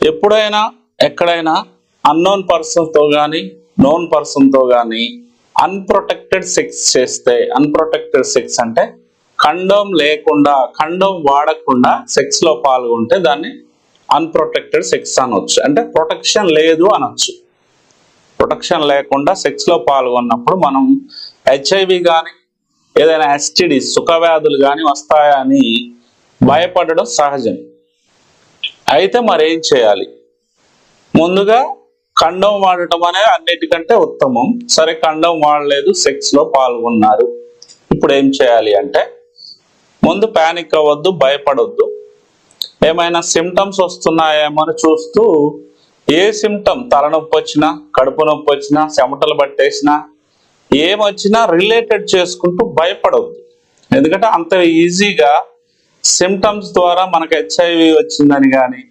ఎప్పుడైనా ఎక్కడైనా unknown person తో గానీ నోన్ పర్సన్ తో గానీ అన్ప్రొటెక్టెడ్ సెక్స్ చేస్తే, అన్ప్రొటెక్టెడ్ సెక్స్ అంటే కండోమ్ లేకుండా, కండోమ్ వాడకుండా సెక్స్ లో పాల్గొంటే దాన్ని అన్ప్రొటెక్టెడ్ సెక్స్ అనొచ్చు. అంటే ప్రొటెక్షన్ లేదు అనొచ్చు. ప్రొటెక్షన్ లేకుండా సెక్స్ లో పాల్గొన్నప్పుడు మనం హెచ్ఐవి కానీ ఏదైనా ఎస్టిడీస్ సుఖవ్యాధులు కానీ వస్తాయా అని భయపడడం సహజం. అయితే మరేం చేయాలి? ముందుగా కండోమ్ వాడటం అనేది అన్నిటికంటే ఉత్తమం. సరే, కండోమ్ వాడలేదు, సెక్స్ లో పాల్గొన్నారు, ఇప్పుడు ఏం చేయాలి అంటే ముందు పానిక్ అవ్వద్దు, భయపడొద్దు. ఏమైనా సిమ్టమ్స్ వస్తున్నాయేమో అని చూస్తూ ఏ సిమ్టమ్, తలనొప్పి వచ్చినా, కడుపు నొప్పి వచ్చినా, చెమటలు పట్టేసినా, ఏమొచ్చినా రిలేటెడ్ చేసుకుంటూ భయపడవద్దు. ఎందుకంటే అంత ఈజీగా సిమ్టమ్స్ ద్వారా మనకు హెచ్ఐవి వచ్చిందని కానీ